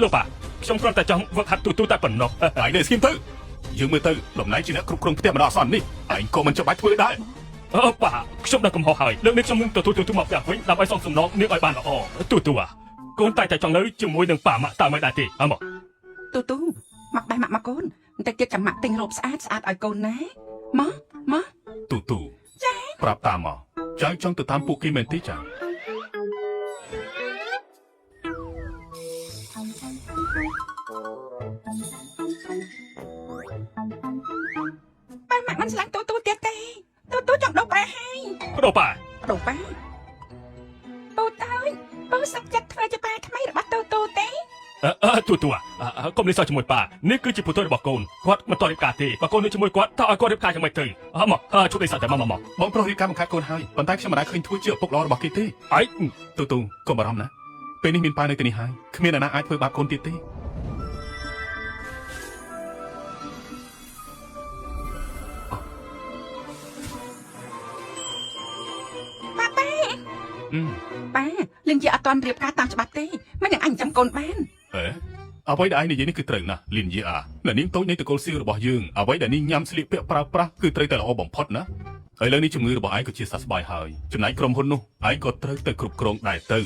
លោកប៉ាខ្ញុំគ្រាន់តែចង់វឹកហាត់ទូតែប៉ុណ្ណោះឯងនេះស្គីមទៅយើងមើលទៅតំណែងជាអ្នកគ្រប់គ្រងផ្ទះម្ដងអសន្ននេះឯងក៏មិនចាំបាច់ធ្វើដែរប៉ាខ្ញុំដឹងកំហុសហើយលើកនេះខ្ញុំនឹងទទួលមកផ្ទះវិញដើម្បីសុំសំណងនាងឲ្យបានល្អទូកូនតែចង់នៅជាមួយនឹងប៉ាម៉ាក់តើមិនដែរទេអើមកទូមកដែរម៉ាក់មកកូនតែទៀតចាំម៉ាក់ទិញរ៉ូបស្អាតឲ្យកូនណាមកទូចាប្រាប់តាមមកចាចង់ទៅតាមពួកគេមែនទេចាប៉ាម៉ាក់មិនស្លាញ់ទូទៀតទេទូចង់ដោប៉ាហើយដោប៉ាពូតើពូសុខចិត្តធ្វើជាប៉ាថ្មីរបស់ទូទេទូកុំនិយាយសោះជាមួយប៉ានេះគឺជាពូទ័យរបស់កូនគាត់មិនតរៀបការទេបើកូននៅជាមួយគាត់តើឲ្យគាត់រៀបការយ៉ាងម៉េចទៅមកជួយដេកសោះតែមកបងប្រុសរៀបការបង្ខាត់កូនហើយប៉ុន្តែខ្ញុំមិនដែលឃើញធ្វើជាឪពុកល្អរបស់គេទេឯងទូកុំបារម្ភណាពេលនេះមានប៉ានៅទីនេះហើយគ្មានអ្នកណាអាចធ្វើបាបកូនទៀតទេប៉ាលឹងជាអត់ទាន់រៀបការតាមច្បាប់ទេមិនយ៉ាងអញចាំកូនបានអ្វីដែលឯងនិយាយនេះគឺត្រូវណាស់លីនយាអ្នកនាងតូចនៃតកូលសៀវរបស់យើងអ្វីដែលនាងញ៉ាំស្លៀកពាក់ប្រើប្រាស់គឺត្រូវតែល្អបំផុតណាហើយលើនេះជំងឺរបស់ឯងក៏ជាសះស្បើយហើយចំណែកក្រុមហ៊ុននោះឯងក៏ត្រូវតែគ្រប់គ្រងដែរទៅ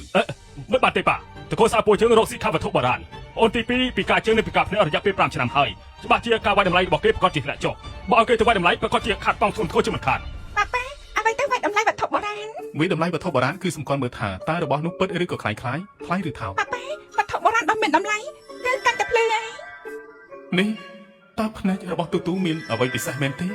មិនបាត់ទេប៉ាតកូលសាពួយជើងរកស៊ីខាវត្ថុបុរាណអូនទី2ពីការជើងនៃពីការភ្នាក់រយៈពេល5ឆ្នាំហើយច្បាស់ជាការវាយតម្លៃរបស់គេប្រកាសជាធ្លាក់ចុះបើឲ្យគេទៅវាយតម្លៃប្រកាសជាខាត់ប៉ងធ្ងន់ធ្ងរជាមិនខានប៉ាអ្វីទៅវាយតម្លៃវត្ថុបុរាណវាយតម្លៃវត្ថុបុរាណគឺសម្គាល់មើលថាតើរបស់នោះពិតឬក៏คล้ายថ្លៃឬថោកប៉ាវត្ថុបុរាណដ៏មានតម្លៃគឺកាន់តែភ្លឺហើយនេះតើភ្នែករបស់ទូមានអ្វីពិសេសមែនទេ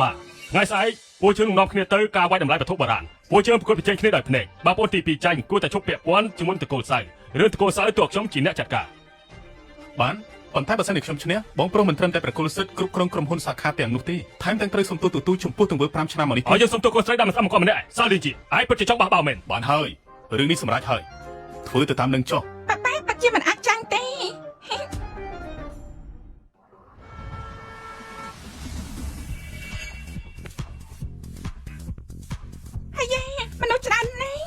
បាទថ្ងៃស្អែកពូជើងនាំគ្នាទៅការវាយតម្លៃវត្ថុបុរាណពូជើងប្រកួតប្រជែងគ្នាដោយភ្នែកបើប្អូនទី2ចាញ់គួរតែជប់ពាក់ព័ន្ធជាមួយតកូលសៅឬតកូលសៅទោះខ្ញុំជាអ្នកចាត់ការបានប៉ុន្តែបើសិនជាខ្ញុំឈ្នះបងប្រុសមិនត្រឹមតែប្រគល់សិទ្ធិគ្រប់គ្រងក្រុមហ៊ុនសាខាទាំងនោះទេថែមទាំងត្រូវសុំទោសទូចំពោះទង្វើ5ឆ្នាំមកនេះហើយយើងសុំទោសកូនស្រីដែលមិនស្អប់មកម្នាក់សាលីជីឯងពិតជាចង់បះបោមែនបានហើយរឿងនេះសម្រេចហើយធ្វើទៅតាមនឹងចុះប៉ាពិតជាមិនអាចចាញ់ទេហើយមនុស្សច្រើនណាស់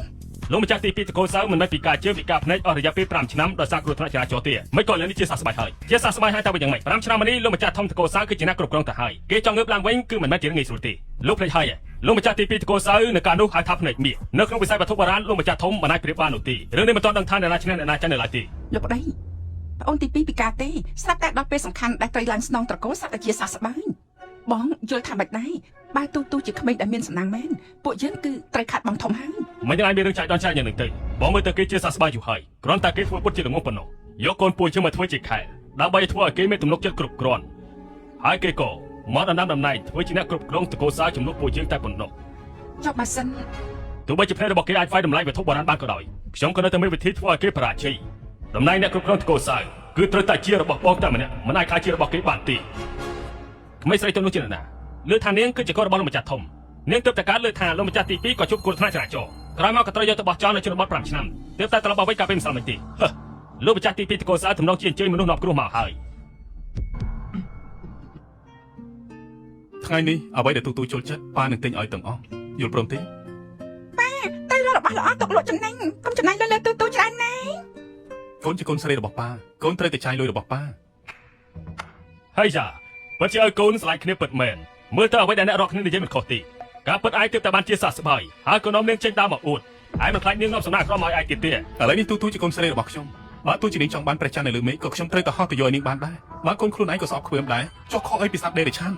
លោកម្ចាស់ទី2តកូលសៅមិនមែនពីការជើងពីការភ្នែកអស់រយៈពេល5ឆ្នាំដោយសារគ្រោះថ្នាក់ចរាចរណ៍ទេមិនក៏លើនេះជាសះស្បើយហើយជាសះស្បើយហើយតែយ៉ាងម៉េច5ឆ្នាំមកនេះលោកម្ចាស់ធំតកូលសៅគឺជាអ្នកគ្រប់គ្រងទៅហើយគេចង់ងើបឡើងវិញគឺមិនមែនជារឿងងាយស្រួលទេលោកភ្លេចហើយលោកម្ចាស់ទី2តកូលសៅនៅការនោះហៅថាភ្នែកមាសនៅក្នុងវិស័យវត្ថុបុរាណលោកម្ចាស់ធំមិនអាចប្រៀបបាននោះទេរឿងនេះមិនទាន់ដឹងថាអ្នកណាឈ្នះអ្នកណាចាញ់នៅឡើយទេលោកប្តីប្អូនទី2ពីការទេស្រាប់តែដល់ពេលសំខាន់ដែលត្រូវឡើងស្នងត្រកូលស្រាប់តែជាសះស្បើយបងយល់ថាបាច់ដែរបើទូជាក្មេងដែលមានសំណាងមែនពួកយើងគឺត្រូវខាត់បងធំហើយមិនយ៉ាងណាមានរឿងចាច់ដនចាច់យ៉ាងនេះទៅបងមើលទៅគេជាសះស្បើយយូរហើយគ្រាន់តែគេធ្វើពុតជាល្ងងប៉ុណ្ណោះយកកូនពួយជើងមកធ្វើជាខែដើម្បីធ្វើឲ្យគេមានទំនុកចិត្តគ្រប់គ្រាន់ហើយគេក៏មកដណ្ដើមតំណែងធ្វើជាអ្នកគ្រប់គ្រងតកូលសៅជំនួសពួយជើងតែប៉ុណ្ណោះចុះបើសិនទោះបីជាផ្នែករបស់គេអាចវាយតម្លៃវត្ថុបុរាណបានក៏ដោយខ្ញុំក៏នៅតែមានវិធីធ្វើឲ្យគេបរាជ័យតំណែងអ្នកគ្រប់គ្រងតកូលសៅគឺត្រូវតែជារបស់បងតែម្នាក់មិនអាចខ្លាចជារបស់គេបានទេក្មេងស្រីទៅនោះជាណាលើថានាងគឺជាកូនរបស់លោកម្ចាស់ធំនាងទើបតែកើតលើថាលោកម្ចាស់ទី2ក៏ជួបគ្រោះថ្នាក់ចរាចរណ៍ក្រោយមកក៏ត្រូវយកទៅបោះចោលនៅជនបទ5ឆ្នាំទើបតែត្រឡប់មកវិញកាលពេលម្សិលមិញទេលោកម្ចាស់ទី2តកូលសៅទំនងជាអញ្ជើញមនុស្សនាំគ្រោះមកហើយថ្ងៃនេះអ្វីដែលទូចូលចិត្តប៉ានឹងទិញឲ្យទាំងអស់យល់ព្រមទេប៉ាទៅរករបស់ល្អទុកលក់ចំណេញកុំចំណាយលើទូច្រើនណាស់កូនជាកូនស្រីរបស់ប៉ាកូនត្រូវតែចាយលុយរបស់ប៉ាហើយយ៉ាពិតជាឲ្យកូនស្រឡាញ់គ្នាពិតមែនមើលទៅអ្វីដែលអ្នករកគ្នានិយាយមិនខុសទេការពិតឯងទើបតែបានជាសះស្បើយហើយក៏នាំនាងចេញដើរមកអួតឯងមិនខ្លាចនាងនាំសំណាក់ក្រមឲ្យឯងទៀតទេឥឡូវនេះទូជាកូនស្រីរបស់ខ្ញុំបើទូជានាងចង់បានព្រះច័ន្ទនៅលើមេឃក៏ខ្ញុំត្រូវតែហោះទៅយកនាងបានដែរបើកូនខ្លួនឯងក៏ស្អប់ខ្ពើមដែរចុះខុសអីពីសត្វដេរឆាន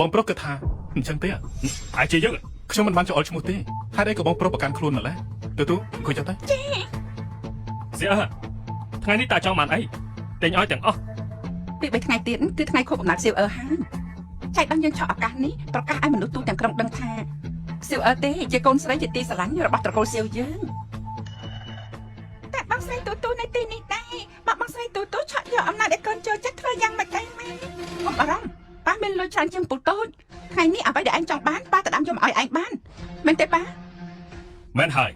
បងប្រុសគិតថាអញ្ចឹងទេឯងជាយើងខ្ញុំមិនបានចូលអល់ឈ្មោះទេហេតុអីក៏បងប្រុសប្រកាន់ខ្លួនម្ល៉េះទូអង្គុយចុះទៅចាសៀថ្ងៃនេះតាចង់បានអីទិញឲ្យទាំងអស់ពី3ថ្ងៃទៀតគឺថ្ងៃខួបកំណើតសៀវអឺហើយចែកដល់យើងឆក់ឱកាសនេះប្រកាសឲ្យមនុស្សទូទាំងក្រុងដឹងថាសៀវអឺទេជាកូនស្រីជាទីស្រឡាញ់របស់ត្រកូលសៀវយើងតែបងស្រីទូនៅទីនេះដែរបងស្រីទូឆក់យកអំណាចឲ្យកូនចូលចិត្តធ្វើយ៉ាងម៉េចដែរម៉ែកុំបារម្ភប៉ាមានលុយច្រើនជាងពូតូចថ្ងៃនេះអ្វីដែលឯងចង់បានប៉ាទៅដាំយកមកឲ្យឯងបានមែនទេប៉ាមែនហើយ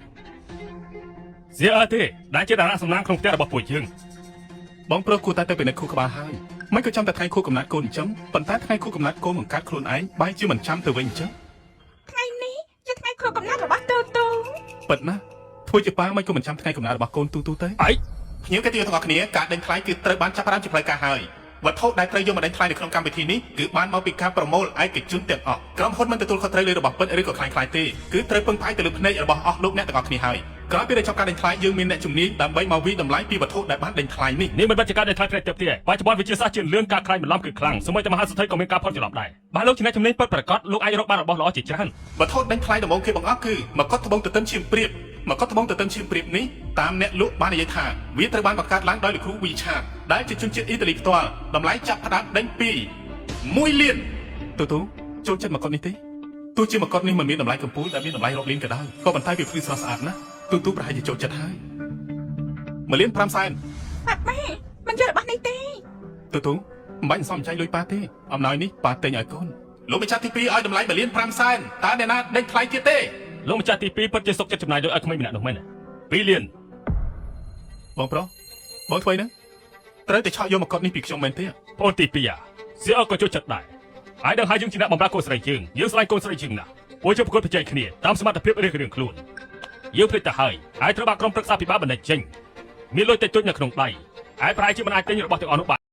សៀវអឺទេដែលជាតារាសំណាងក្នុងផ្ទះរបស់ពួកយើងបងប្រុសគួរតែទៅពិនិត្យខួរក្បាលហើយមិនក៏ចាំតែថ្ងៃខួបកំណើតកូនអញ្ចឹងប៉ុន្តែថ្ងៃខួបកំណើតកូនបង្កើតខ្លួនឯងបែរជាមិនចាំទៅវិញអញ្ចឹងថ្ងៃនេះជាថ្ងៃខួបកំណើតរបស់ទូពិតណាធ្វើជាប៉ាមិនក៏មិនចាំថ្ងៃកំណើតរបស់កូនទូទៅឯង ខ្ញុំគេទីទាំងអស់គ្នាការដេញថ្លៃគឺត្រូវបានចាប់ផ្ដើមជាផ្លូវការហើយវត្ថុដែលត្រូវយកមកដេញថ្លៃនៅក្នុងកម្មវិធីនេះគឺបានមកពីការប្រមូលឯកជនទាំងអស់ក្រុមហ៊ុនមិនទទួលខុសត្រូវលើរបស់ពិតឬក៏ខ្លាំងៗទេគឺត្រូវពឹងផ្អែកទៅលើភ្នែករបស់អស់លោកអ្នកទាំងអស់គ្នាហើយក្រោយពីដែលចប់ការដេញថ្លៃយើងមានអ្នកជំនាញដើម្បីមកវិតម្លៃពីវត្ថុដែលបានដេញថ្លៃនេះ នេះមិនមែនជាការដេញថ្លៃផ្នែកទេបទេបច្ចុប្បន្នវិទ្យាសាស្ត្រជាលឿនការខ្លាញ់បន្លំគឺខ្លាំងសូម្បីតែមហាសេដ្ឋីក៏មានការផុតច្រឡំដែរបើលោកជាអ្នកជំនាញពិតប្រាកដលោកអាចរកបានរបស់ល្អជាច្រើន វត្ថុដេញថ្លៃដំបូងគេបង្អស់គឺមកុដត្បូងទទឹមឈាមព្រាបមកុដត្បូងទទឹមឈាមព្រាបនេះតាមអ្នកលក់បាននិយាយថាវាត្រូវបានបង្កើតឡើងដោយលោកគ្រូវីឆាតដែលជាជនជាតិអ៊ីតាលីផ្ទាល់តម្លៃចាប់ផ្ដើមដេញពី1លានទូចូលចិត្តមកុដនេះទេទោះជាមកុដនេះមិនមានតម្លៃកំពូលដែលមានតម្លៃរាប់លានក៏ដោយក៏ប៉ុន្តែវាភ្លឺស្រស់ស្អាតណាស់ទូប្រហែលជាចូលចិត្តហើយ1លាន5សែន ម៉ាក់ម៉ែមិនយករបស់នេះទេ ទូមិនបាច់សំចៃលុយប៉ាទេអំណោយនេះប៉ាទិញឲ្យកូនលោកម្ចាស់ទី2ឲ្យតម្លៃ1លាន5សែនតើអ្នកណាដេញថ្លៃទៀតទេ លោកម្ចាស់ទី2ពិតជាសុខចិត្តចំណាយលុយឲ្យក្មេងម្នាក់នោះមែន2លាន បងប្រុសបងធ្វើហ្នឹងត្រូវតែឆក់យកមកកត់នេះពីខ្ញុំមែនទេ បងទី2សៀអក៏ចូលចិត្តដែរហើយដឹងហើយយើងជាអ្នកបម្រើកូនស្រីយើងស្លាញ់កូនស្រីយើងណាស់ពួកយើងប្រកួតប្រជែងគ្នាតាមសមត្ថភាពរៀងខ្លួនយើងភ្លេចទៅហើយត្រូវបានក្រុមប្រឹក្សាពិបាលបណ្ដេញចេញមានលុយតិចតួចនៅក្នុងដៃហើយប្រហែលជាមិនអាចទិញរបស់ទាំងអស់នោះបាន